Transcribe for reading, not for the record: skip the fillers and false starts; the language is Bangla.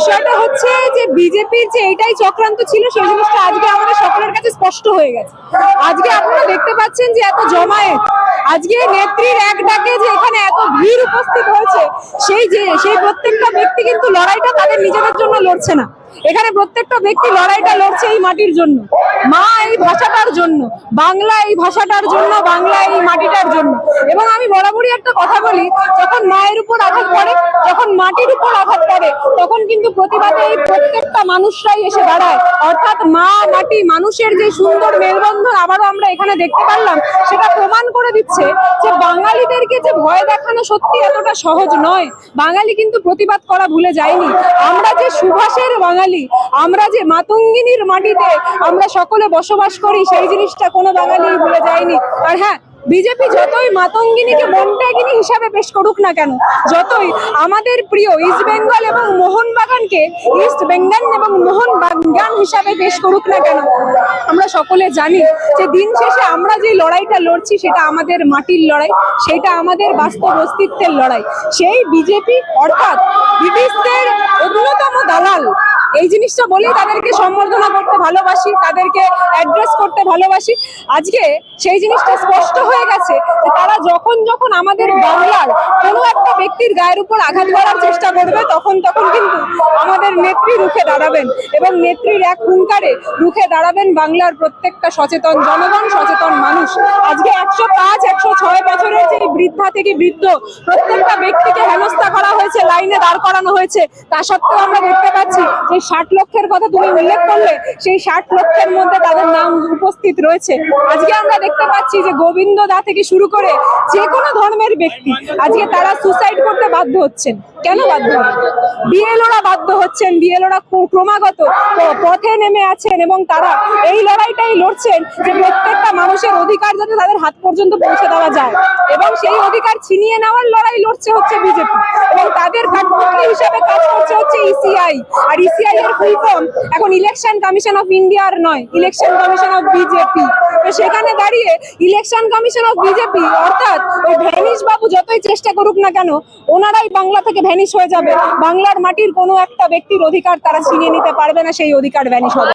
বিষয়টা হচ্ছে যে বিজেপির যে এটাই চক্রান্ত ছিল সেই জিনিসটা আজকে আমাদের সকলের কাছে স্পষ্ট হয়ে গেছে। আজকে আপনারা দেখতে পাচ্ছেন যে এত জমায়েত, আজকে নেত্রীর এক ডাকে যে এখানে এত ভিড় উপস্থিত হয়েছে, সেই প্রত্যেকটা ব্যক্তি কিন্তু লড়াইটা তাদের নিজেদের জন্য লড়ছে না। এখানে প্রত্যেকটা ব্যক্তি লড়াইটা লড়ছে এই মাটির জন্য, মা এই ভাষাটার জন্য, বাংলা এই ভাষাটার জন্য, বাংলা এই মাটিটার জন্য। এবং আমি বরাবরই একটা কথা বলি, যখন মায়ের উপর আঘাত পড়ে, যখন মাটির উপর আঘাত পড়ে, তখন কিন্তু প্রতিবাদে এই প্রত্যেকটা মানুষরাই এসে দাঁড়ায়। অর্থাৎ মা মাটি মানুষের যে সুন্দর মেলবন্ধন আবারও আমরা এখানে দেখতে পারলাম, সেটা প্রমাণ করে দিচ্ছে যে বাঙালিদেরকে যে ভয় দেখানো সত্যি এতটা সহজ নয়। বাঙালি কিন্তু প্রতিবাদ করা ভুলে যায়নি। আমরা যে সুভাষের বাঙালি, আমরা যে মাতঙ্গিনীর মাটিতে আমরা সকলে বসবাস করি, সেই জিনিসটা কোনো বাঙালি ভুলে যায়নি। আর হ্যাঁ, বিজেপি যতই মাতঙ্গিনীকে মন্টাগিনী হিসাবে পেশ করুক না কেন, যতই আমাদের প্রিয় ইস্ট বেঙ্গল এবং মোহনবাগানকে ইস্ট বেঙ্গল এবং মোহনবাগান হিসাবে পেশ করুক না কেন, আমরা সকলে জানি যে দিন শেষে আমরা যে লড়াইটা লড়ছি সেটা আমাদের মাটির লড়াই, সেটা আমাদের বাস্তব অস্তিত্বের লড়াই। সেই বিজেপি অর্থাৎ ব্রিটিশদের অন্যতম দালাল, এই জিনিসটা বলেই তাদেরকে সম্বর্ধনা করতে ভালোবাসি, তাদেরকে অ্যাড্রেস করতে ভালোবাসি। আজকে সেই জিনিসটা স্পষ্ট হয়ে গেছে যে তারা যখন যখন আমাদের বাংলার কোনো একটা ব্যক্তির গায়ের উপর আঘাত করার চেষ্টা করবে, তখন কিন্তু আমাদের নেত্রী রুখে দাঁড়াবেন এবং নেত্রীর এক হুঙ্কারে রুখে দাঁড়াবেন বাংলার প্রত্যেকটা সচেতন জনগণ, সচেতন মানুষ। আজকে 105-106 বছরের যে বৃদ্ধা থেকে বৃদ্ধ প্রত্যেকটা ব্যক্তিকে হেনস্থা করা হয়েছে, লাইনে দাঁড় করানো হয়েছে, তা সত্ত্বেও আমরা দেখতে পাচ্ছি যে 60 লক্ষের কথা তুমি উল্লেখ করলে, সেই 60 লক্ষের মধ্যে তাদের নাম উপস্থিত রয়েছে। আজকে আমরা দেখতে পাচ্ছি যে গোবিন্দ দা থেকে শুরু করে যে কোনো ধর্মের ব্যক্তি আজকে তারা সুসাইড করতে বাধ্য হচ্ছেন। কেন বাধ্য হচ্ছেন? বিএলওরা বাধ্য হচ্ছেন, বিএলওরা ক্রমাগত পথে নেমে আছেন এবং তারা এই লড়াইটাই লড়ছেন যে প্রত্যেকটা মানুষের অধিকার যাতে তাদের হাত পর্যন্ত পৌঁছে দেওয়া যায়, এবং সেই অধিকার ছিনিয়ে নেওয়ার লড়াই লড়ছে হচ্ছে বিজেপি, এবং তাদের কাঠপুতলি হিসাবে কাজ করছে হচ্ছে ইসিআই। আর ইসিআই এর ফুল ফর্ম এখন ইলেকশন কমিশন অফ ইন্ডিয়ার নয়, ইলেকশন কমিশন অফ বিজেপি। তো সেখানে দাঁড়িয়ে ইলেকশন কমিশন অফ বিজেপি অর্থাৎ ওই ভ্যানিশ বাবু যতই চেষ্টা করুক না কেন, ওনারাই বাংলা থেকে ভ্যানিশ হয়ে যাবে। বাংলার মাটির কোনো একটা ব্যক্তির অধিকার তারা ছিনিয়ে নিতে পারবে না, সেই অধিকার ভ্যানিশ হবে।